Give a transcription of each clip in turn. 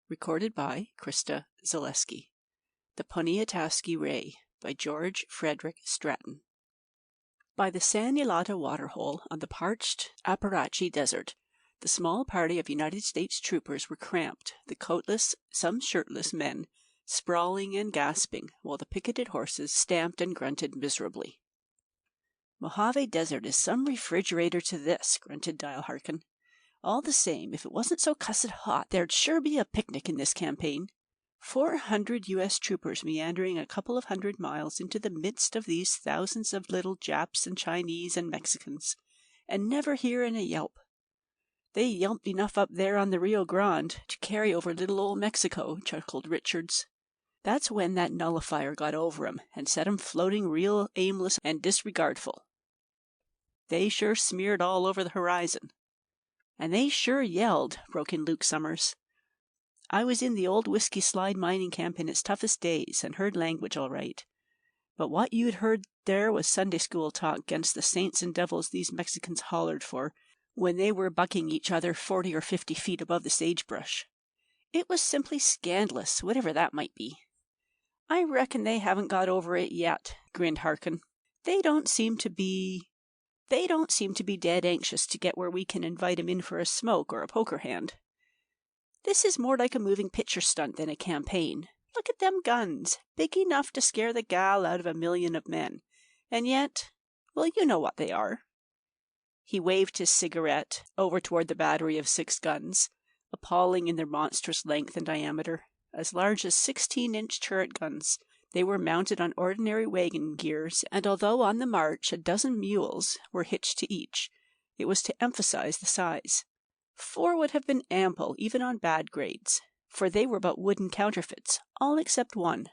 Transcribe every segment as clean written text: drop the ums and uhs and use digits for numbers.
Recorded by Krista Zaleski. The Poniatowski Ray by George Frederic Stratton. By the San Ylata waterhole on the parched Appalachian Desert, the small party of United States troopers were cramped, the coatless, some shirtless men, sprawling and gasping, while the picketed horses stamped and grunted miserably. "Mojave Desert is some refrigerator to this," grunted Dial Harkin. "All the same, if it wasn't so cussed hot, there'd sure be a picnic in this campaign. 400 U.S. troopers meandering a couple of hundred miles into the midst of these thousands of little Japs and Chinese and Mexicans, and never hearing a yelp. They yelped enough up there on the Rio Grande to carry over little old Mexico," chuckled Richards. "That's when that nullifier got over 'em and set 'em floating real aimless and disregardful. They sure smeared all over the horizon." "And they sure yelled," broke in Luke Summers. "I was in the old Whiskey Slide mining camp in its toughest days, and heard language all right. But what you'd heard there was Sunday school talk against the saints and devils these Mexicans hollered for when they were bucking each other 40 or 50 feet above the sagebrush. It was simply scandalous, whatever that might be." "I reckon they haven't got over it yet," grinned Harkin. They don't seem to be dead anxious to get where we can invite 'em in for a smoke or a poker hand. This is more like a moving picture stunt than a campaign. Look at them guns, big enough to scare the gal out of 1,000,000 of men. And yet, well, you know what they are." He waved his cigarette over toward the battery of 6 guns, appalling in their monstrous length and diameter, as large as 16-inch turret guns. They were mounted on ordinary wagon gears, and although on the march a dozen mules were hitched to each, it was to emphasize the size. 4 would have been ample, even on bad grades, for they were but wooden counterfeits, all except one.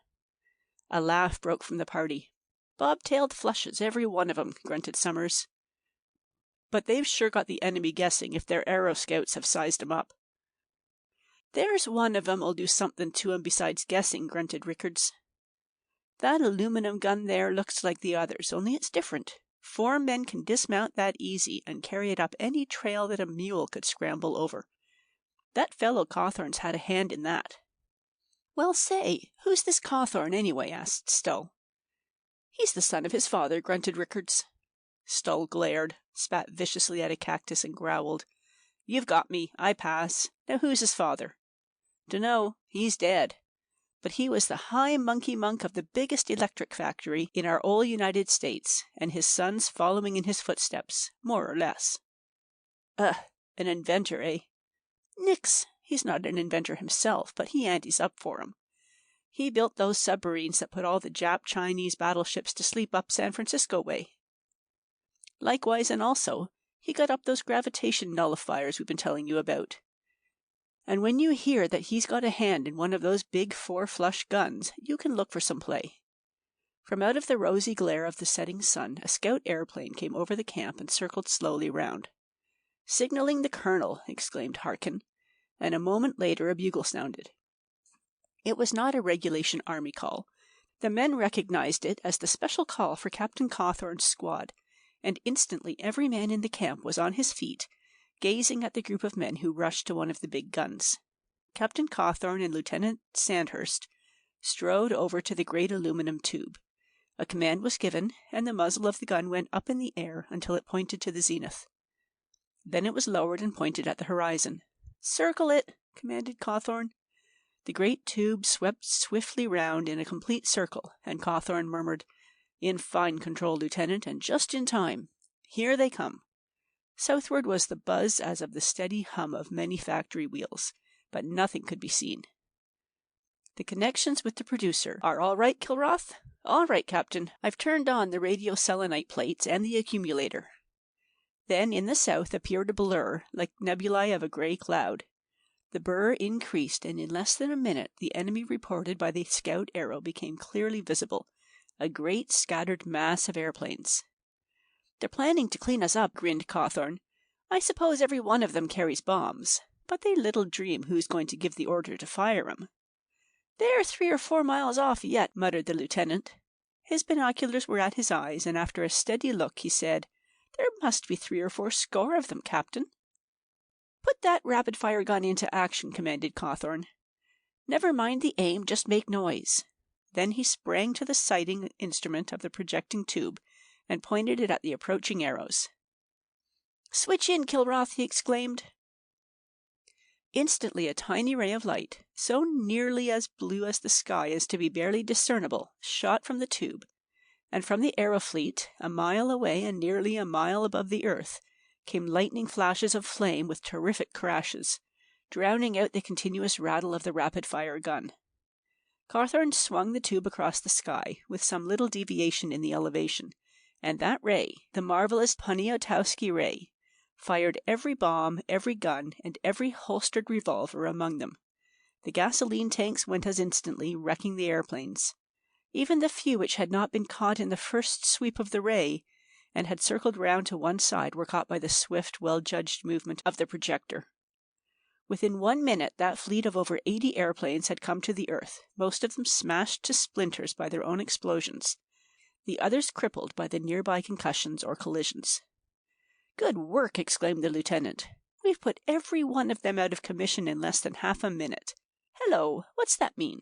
A laugh broke from the party. "Bob-tailed flushes, every one of 'em," grunted Summers. "But they've sure got the enemy guessing if their aero scouts have sized 'em up." "There's one of 'em'll do something to 'em besides guessing," grunted Richards. "That aluminum gun there looks like the others, only it's different. 4 men can dismount that easy and carry it up any trail that a mule could scramble over. That fellow Cawthorn's had a hand in that." "Well, say, who's this Cawthorn anyway?" asked Stull. "He's the son of his father," grunted Richards. Stull glared, spat viciously at a cactus, and growled. "You've got me. I pass. Now who's his father?" "Dunno. He's dead. But he was the high monkey-monk of the biggest electric factory in our old United States, and his son's following in his footsteps, more or less." An inventor, eh?" "Nix. He's not an inventor himself, but he antes up for 'em. He built those submarines that put all the Jap-Chinese battleships to sleep up San Francisco way. Likewise, and also, he got up those gravitation nullifiers we've been telling you about. And when you hear that he's got a hand in one of those big 4-flush guns, you can look for some play." From out of the rosy glare of the setting sun, a scout airplane came over the camp and circled slowly round. "Signaling the colonel!" exclaimed Harkin, and a moment later a bugle sounded. It was not a regulation army call. The men recognized it as the special call for Captain Cawthorn's squad, and instantly every man in the camp was on his feet, gazing at the group of men who rushed to one of the big guns. Captain Cawthorn and Lieutenant Sandhurst strode over to the great aluminum tube. A command was given, and the muzzle of the gun went up in the air until it pointed to the zenith. Then it was lowered and pointed at the horizon. "Circle it," commanded Cawthorn. The great tube swept swiftly round in a complete circle, and Cawthorn murmured, "In fine control, Lieutenant, and just in time. Here they come." Southward was the buzz as of the steady hum of many factory wheels, but nothing could be seen. "The connections with the producer are all right, Kilroth?" "All right, Captain. I've turned on the radio selenite plates and the accumulator." Then in the south appeared a blur, like nebulae of a grey cloud. The blur increased, and in less than a minute the enemy reported by the scout aero became clearly visible, a great scattered mass of airplanes. "They're planning to clean us up," grinned Cawthorn. "I suppose every one of them carries bombs, but they little dream who's going to give the order to fire 'em." "They're 3 or 4 miles off yet," muttered the lieutenant. His binoculars were at his eyes, and after a steady look he said, "There must be 3 or 4 score of them, Captain." "Put that rapid-fire gun into action," commanded Cawthorn. Never mind the aim, just make noise." Then he sprang to the sighting instrument of the projecting tube and pointed it at the approaching arrows. "Switch in, Kilroth!" he exclaimed. Instantly a tiny ray of light, so nearly as blue as the sky as to be barely discernible, shot from the tube, and from the arrow fleet, a mile away and nearly a mile above the earth, came lightning flashes of flame with terrific crashes, drowning out the continuous rattle of the rapid-fire gun. Cawthorne swung the tube across the sky, with some little deviation in the elevation, and that ray, the marvelous Poniatowski ray, fired every bomb, every gun, and every holstered revolver among them. The gasoline tanks went as instantly, wrecking the airplanes. Even the few which had not been caught in the first sweep of the ray, and had circled round to one side, were caught by the swift, well-judged movement of the projector. Within 1 minute, that fleet of over 80 airplanes had come to the earth, most of them smashed to splinters by their own explosions, the others crippled by the nearby concussions or collisions. "Good work!" exclaimed the lieutenant. "We've put every one of them out of commission in less than half a minute. Hello! What's that mean?"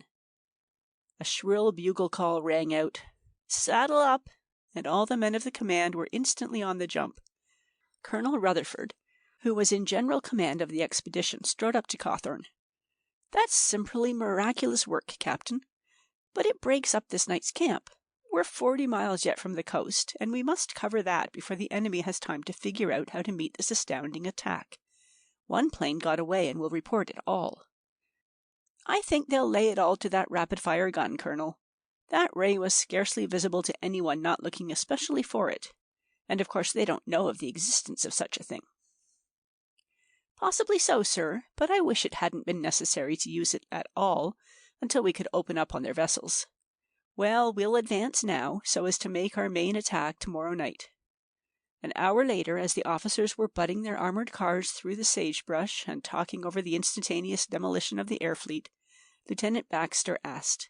A shrill bugle call rang out, "Saddle up!" and all the men of the command were instantly on the jump. Colonel Rutherford, who was in general command of the expedition, strode up to Cawthorne. "That's simply miraculous work, Captain. But it breaks up this night's camp. We're 40 miles yet from the coast, and we must cover that before the enemy has time to figure out how to meet this astounding attack. One plane got away and will report it all." "I think they'll lay it all to that rapid-fire gun, Colonel. That ray was scarcely visible to anyone not looking especially for it, and of course they don't know of the existence of such a thing." "Possibly so, sir, but I wish it hadn't been necessary to use it at all until we could open up on their vessels. Well, we'll advance now, so as to make our main attack tomorrow night." An hour later, as the officers were butting their armored cars through the sagebrush and talking over the instantaneous demolition of the air fleet, Lieutenant Baxter asked,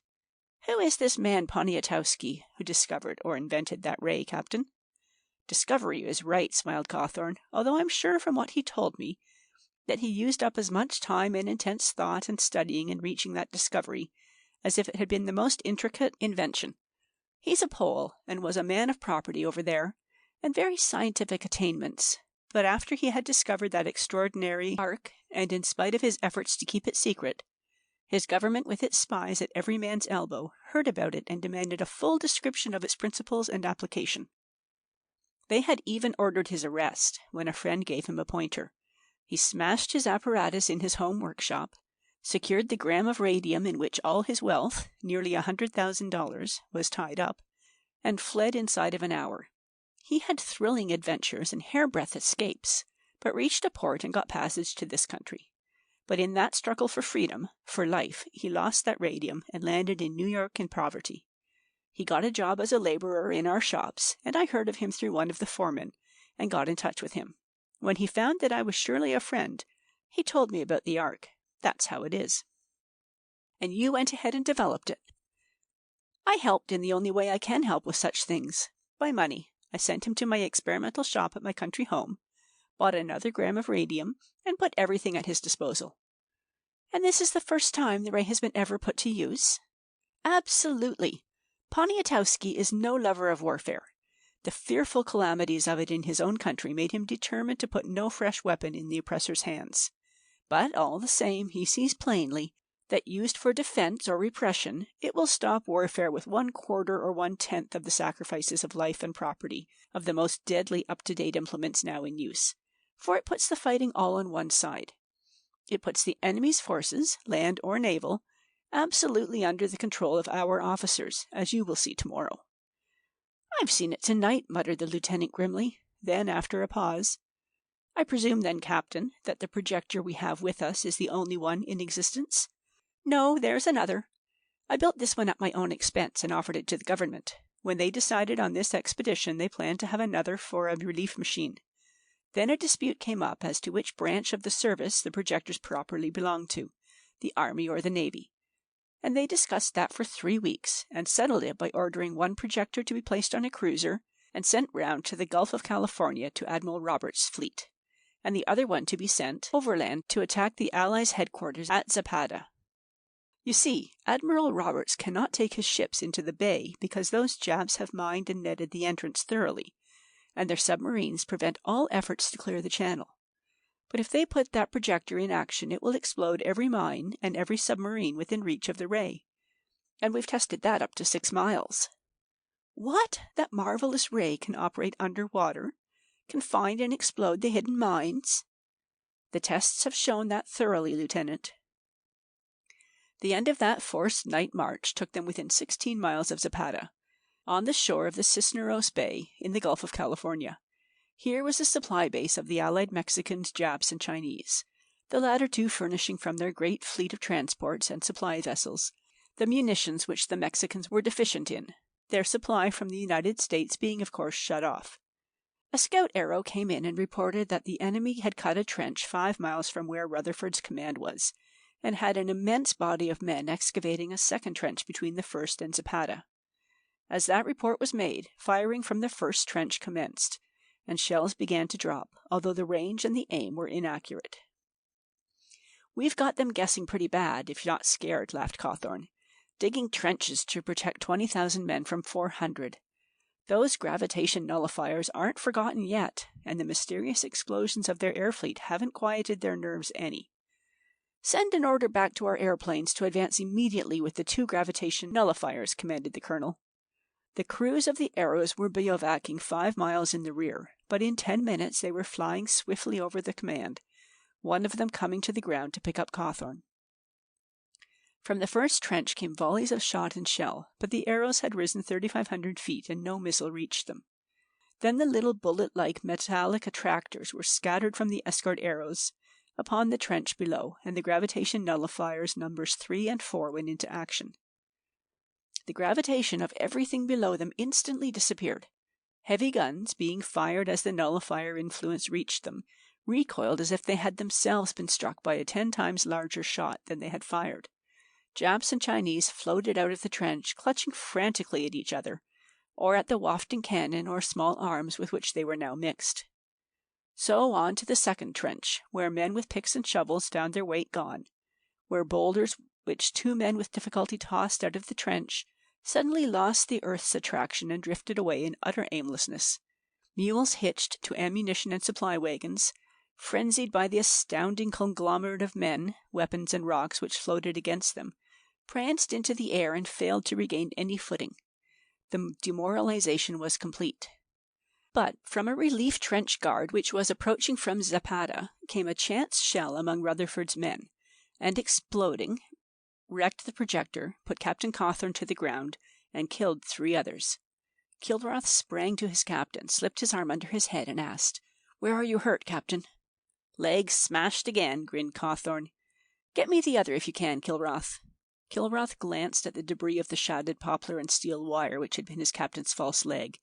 "Who is this man Poniatowski, who discovered or invented that ray, Captain?" "Discovery is right," smiled Cawthorne, "although I'm sure from what he told me that he used up as much time and intense thought and studying in reaching that discovery as if it had been the most intricate invention. He's a Pole, and was a man of property over there, and very scientific attainments. But after he had discovered that extraordinary arc, and in spite of his efforts to keep it secret, his government with its spies at every man's elbow heard about it and demanded a full description of its principles and application. They had even ordered his arrest, when a friend gave him a pointer. He smashed his apparatus in his home workshop, secured the gram of radium in which all his wealth, nearly $100,000, was tied up, and fled inside of an hour. He had thrilling adventures and hairbreadth escapes, but reached a port and got passage to this country. But in that struggle for freedom, for life, he lost that radium and landed in New York in poverty. He got a job as a laborer in our shops, and I heard of him through one of the foremen, and got in touch with him. When he found that I was surely a friend, he told me about the ark. That's how it is." "And you went ahead and developed it?" "I helped in the only way I can help with such things, by money. I sent him to my experimental shop at my country home, bought another gram of radium, and put everything at his disposal." "And this is the first time the ray has been ever put to use?" "Absolutely. Poniatowski is no lover of warfare. The fearful calamities of it in his own country made him determined to put no fresh weapon in the oppressor's hands. But all the same, he sees plainly that used for defense or repression, it will stop warfare with 1/4 or 1/10 of the sacrifices of life and property of the most deadly up-to-date implements now in use, for it puts the fighting all on one side. It puts the enemy's forces, land or naval, absolutely under the control of our officers, as you will see tomorrow." "I've seen it tonight," muttered the lieutenant grimly. Then, after a pause, "I presume then, Captain, that the projector we have with us is the only one in existence?" "No, there's another. I built this one at my own expense and offered it to the government. When they decided on this expedition, they planned to have another for a relief machine. Then a dispute came up as to which branch of the service the projectors properly belonged to, the Army or the Navy. And they discussed that for 3 weeks, and settled it by ordering one projector to be placed on a cruiser and sent round to the Gulf of California to Admiral Roberts' fleet, and the other one to be sent overland to attack the Allies' headquarters at Zapata. You see, Admiral Roberts cannot take his ships into the bay because those Japs have mined and netted the entrance thoroughly, and their submarines prevent all efforts to clear the channel. But if they put that projector in action, it will explode every mine and every submarine within reach of the ray. And we've tested that up to 6 miles. What? That marvelous ray can operate underwater? Can find and explode the hidden mines? The tests have shown that thoroughly, Lieutenant. The end of that forced night march took them within 16 miles of Zapata, on the shore of the Cisneros Bay in the Gulf of California. Here was the supply base of the Allied Mexicans, Japs, and Chinese, the latter two furnishing from their great fleet of transports and supply vessels the munitions which the Mexicans were deficient in, their supply from the United States being of course shut off. A scout arrow came in and reported that the enemy had cut a trench 5 miles from where Rutherford's command was, and had an immense body of men excavating a second trench between the first and Zapata. As that report was made, firing from the first trench commenced, and shells began to drop, although the range and the aim were inaccurate. "We've got them guessing pretty bad, if you're not scared," laughed Cawthorne. "Digging trenches to protect 20,000 men from 400. Those gravitation nullifiers aren't forgotten yet, and the mysterious explosions of their air fleet haven't quieted their nerves any. Send an order back to our airplanes to advance immediately with the 2 gravitation nullifiers," commanded the colonel. The crews of the Arrows were bivouacking 5 miles in the rear, but in 10 minutes they were flying swiftly over the command, one of them coming to the ground to pick up Cawthorne. From the first trench came volleys of shot and shell, but the Arrows had risen 3,500 feet and no missile reached them. Then the little bullet-like metallic attractors were scattered from the escort arrows upon the trench below, and the gravitation nullifiers numbers 3 and 4 went into action. The gravitation of everything below them instantly disappeared. Heavy guns, being fired as the nullifier influence reached them, recoiled as if they had themselves been struck by a 10 times larger shot than they had fired. Japs and Chinese floated out of the trench, clutching frantically at each other, or at the wafting cannon or small arms with which they were now mixed. So on to the second trench, where men with picks and shovels found their weight gone, where boulders which 2 men with difficulty tossed out of the trench suddenly lost the earth's attraction and drifted away in utter aimlessness. Mules hitched to ammunition and supply wagons, frenzied by the astounding conglomerate of men, weapons, and rocks which floated against them, pranced into the air and failed to regain any footing. The demoralization was complete. But from a relief trench guard which was approaching from Zapata came a chance shell among Rutherford's men, and exploding, wrecked the projector, put Captain Cawthorne to the ground, and killed 3 others. Kilrath sprang to his captain, slipped his arm under his head, and asked, "Where are you hurt, Captain?" "Leg smashed again," grinned Cawthorne. "Get me the other if you can, Kilrath." Kilrath glanced at the debris of the shattered poplar and steel wire which had been his captain's false leg,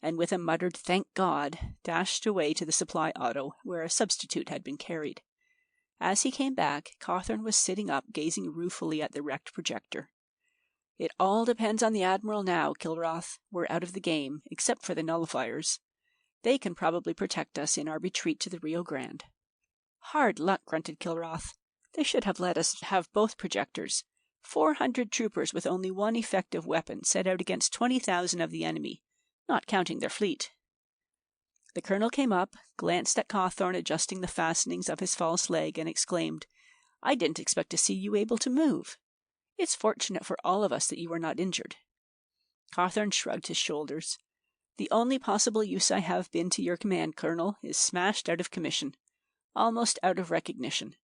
and with a muttered "Thank God," dashed away to the supply auto, where a substitute had been carried. As he came back, Cawthorne was sitting up, gazing ruefully at the wrecked projector. "It all depends on the Admiral now, Kilrath. We're out of the game, except for the nullifiers. They can probably protect us in our retreat to the Rio Grande." "Hard luck," grunted Kilrath. "They should have let us have both projectors. 400 troopers with only 1 effective weapon set out against 20,000 of the enemy, not counting their fleet." The colonel came up, glanced at Cawthorne adjusting the fastenings of his false leg, and exclaimed, "I didn't expect to see you able to move. It's fortunate for all of us that you were not injured." Cawthorne shrugged his shoulders. "The only possible use I have been to your command, Colonel, is smashed out of commission, almost out of recognition."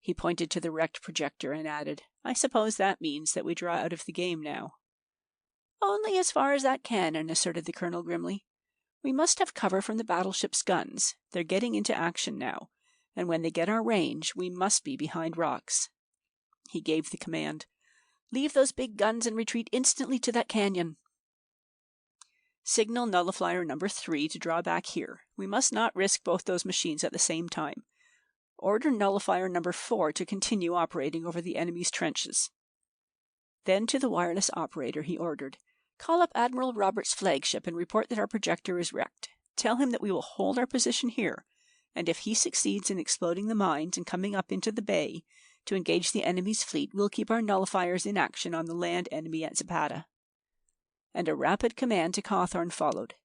He pointed to the wrecked projector and added, "I suppose that means that we draw out of the game now." "Only as far as that cannon," asserted the colonel grimly. "We must have cover from the battleship's guns. They're getting into action now, and when they get our range, we must be behind rocks." He gave the command, "Leave those big guns and retreat instantly to that canyon. Signal nullifier number 3 to draw back here. We must not risk both those machines at the same time. Order nullifier number 4 to continue operating over the enemy's trenches." Then to the wireless operator he ordered, "Call up Admiral Roberts' flagship and report that our projector is wrecked. Tell him that we will hold our position here, and if he succeeds in exploding the mines and coming up into the bay, to engage the enemy's fleet will keep our nullifiers in action on the land enemy at Zapata." And a rapid command to Cawthorn followed.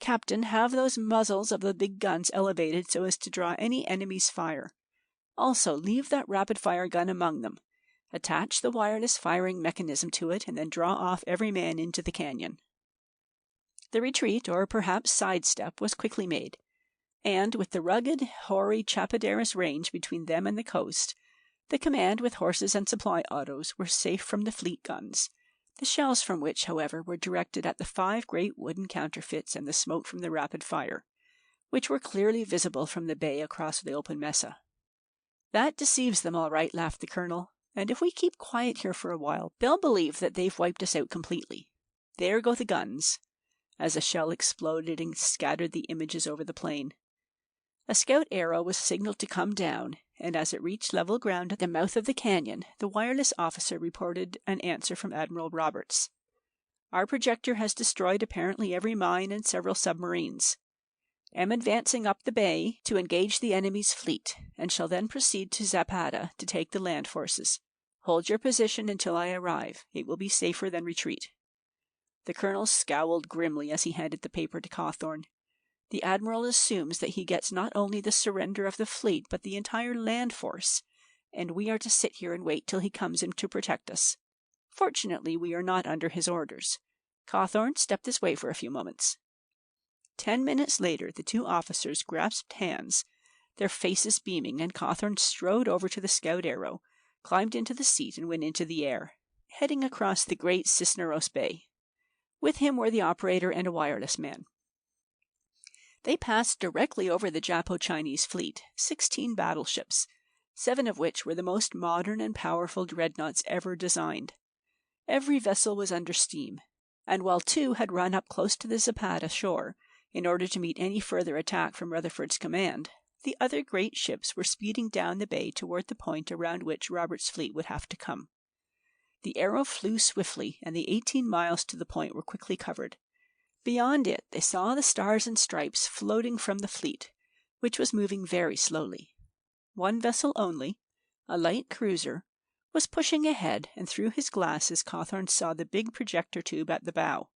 "Captain, have those muzzles of the big guns elevated so as to draw any enemy's fire. Also, leave that rapid-fire gun among them. Attach the wireless firing mechanism to it, and then draw off every man into the canyon." The retreat, or perhaps sidestep, was quickly made, and with the rugged, hoary Chapaderas range between them and the coast, the command, with horses and supply autos, were safe from the fleet guns, the shells from which, however, were directed at the 5 great wooden counterfeits and the smoke from the rapid fire, which were clearly visible from the bay across the open mesa. "That deceives them all right," laughed the colonel, "and if we keep quiet here for a while, they'll believe that they've wiped us out completely. There go the guns," as a shell exploded and scattered the images over the plain. A scout arrow was signaled to come down, and as it reached level ground at the mouth of the canyon, the wireless officer reported an answer from Admiral Roberts. "Our projector has destroyed apparently every mine and several submarines. Am advancing up the bay to engage the enemy's fleet, and shall then proceed to Zapata to take the land forces. Hold your position until I arrive. It will be safer than retreat." The colonel scowled grimly as he handed the paper to Cawthorn. "The admiral assumes that he gets not only the surrender of the fleet, but the entire land force, and we are to sit here and wait till he comes in to protect us. Fortunately, we are not under his orders. Cawthorn, step this way for a few moments." 10 minutes later, the 2 officers grasped hands, their faces beaming, and Cawthorn strode over to the scout arrow, climbed into the seat, and went into the air, heading across the great Cisneros Bay. With him were the operator and a wireless man. They passed directly over the Japo-Chinese fleet, 16 battleships, 7 of which were the most modern and powerful dreadnoughts ever designed. Every vessel was under steam, and while 2 had run up close to the Zapata shore in order to meet any further attack from Rutherford's command, the other great ships were speeding down the bay toward the point around which Robert's fleet would have to come. The arrow flew swiftly, and the 18 miles to the point were quickly covered. Beyond it, they saw the stars and stripes floating from the fleet, which was moving very slowly. One vessel only, a light cruiser, was pushing ahead, and through his glasses Cawthorn saw the big projector tube at the bow.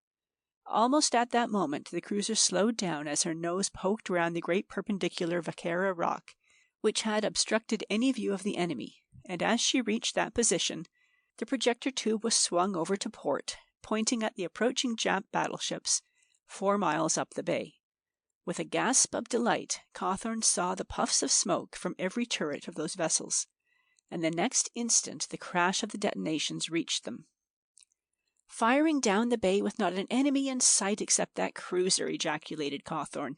Almost at that moment, the cruiser slowed down as her nose poked round the great perpendicular Vaquera rock, which had obstructed any view of the enemy, and as she reached that position, the projector tube was swung over to port, pointing at the approaching Jap battleships 4 miles up the bay. With a gasp of delight, Cawthorn saw the puffs of smoke from every turret of those vessels, and the next instant the crash of the detonations reached them. "Firing down the bay with not an enemy in sight except that cruiser," ejaculated Cawthorn.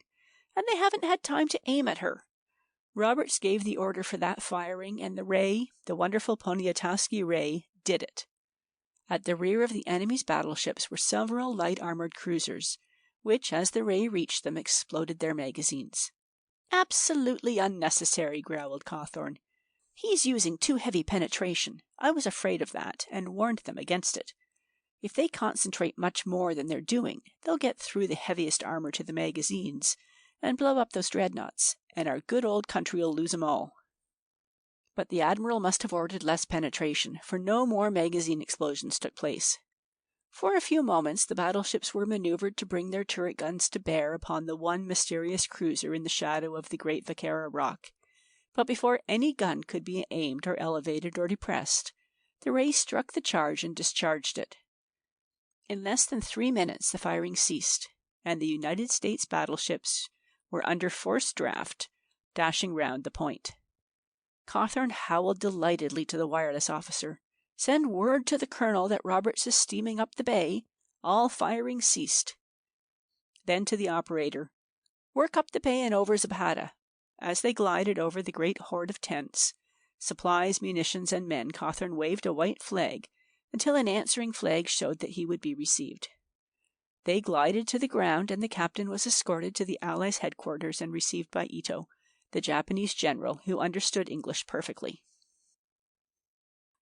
"And they haven't had time to aim at her." Roberts gave the order for that firing, and the ray, the wonderful Poniatowski ray, did it. At the rear of the enemy's battleships were several light-armored cruisers, which, as the ray reached them, exploded their magazines. "Absolutely unnecessary," growled Cawthorn. "He's using too heavy penetration. I was afraid of that, and warned them against it. If they concentrate much more than they're doing, they'll get through the heaviest armor to the magazines, and blow up those dreadnoughts, and our good old country'll lose 'em all." But the admiral must have ordered less penetration, for no more magazine explosions took place. For a few moments the battleships were maneuvered to bring their turret guns to bear upon the one mysterious cruiser in the shadow of the great Vaquera rock, but before any gun could be aimed or elevated or depressed, the ray struck the charge and discharged it. In less than 3 minutes the firing ceased, and the United States battleships were under forced draft, dashing round the point. Cawthorn howled delightedly to the wireless officer. "Send word to the colonel that Roberts is steaming up the bay. All firing ceased." Then to the operator, "Work up the bay and over Zapata." As they glided over the great horde of tents, supplies, munitions, and men, Cawthorn waved a white flag until an answering flag showed that he would be received. They glided to the ground, and the captain was escorted to the Allies' headquarters and received by Ito, the Japanese general, who understood English perfectly.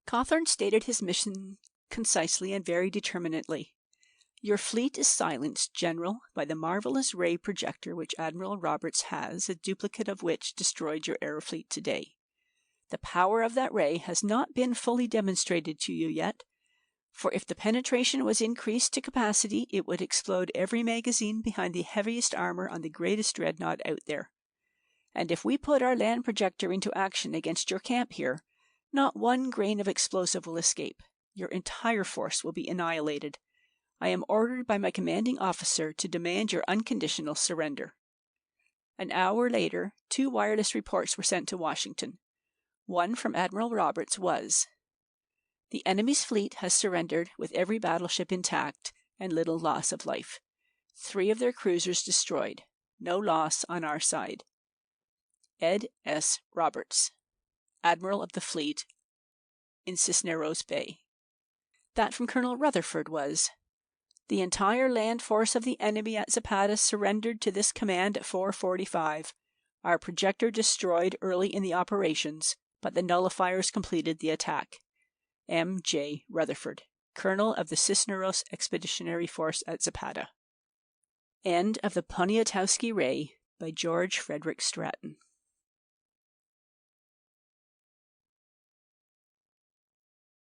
Cawthorn stated his mission concisely and very determinedly. "Your fleet is silenced, General, by the marvelous ray projector which Admiral Roberts has, a duplicate of which destroyed your aerofleet today. The power of that ray has not been fully demonstrated to you yet, for if the penetration was increased to capacity, it would explode every magazine behind the heaviest armor on the greatest dreadnought out there. And if we put our land projector into action against your camp here, not one grain of explosive will escape. Your entire force will be annihilated. I am ordered by my commanding officer to demand your unconditional surrender." An hour later, 2 wireless reports were sent to Washington. One from Admiral Roberts was, "The enemy's fleet has surrendered with every battleship intact and little loss of life. 3 of their cruisers destroyed. No loss on our side. Ed S. Roberts, Admiral of the Fleet in Cisneros Bay." That from Colonel Rutherford was, "The entire land force of the enemy at Zapata surrendered to this command at 4:45. Our projector destroyed early in the operations, but the nullifiers completed the attack. M. J. Rutherford, Colonel of the Cisneros Expeditionary Force at Zapata." End of the Poniatowski Ray by George Frederic Stratton.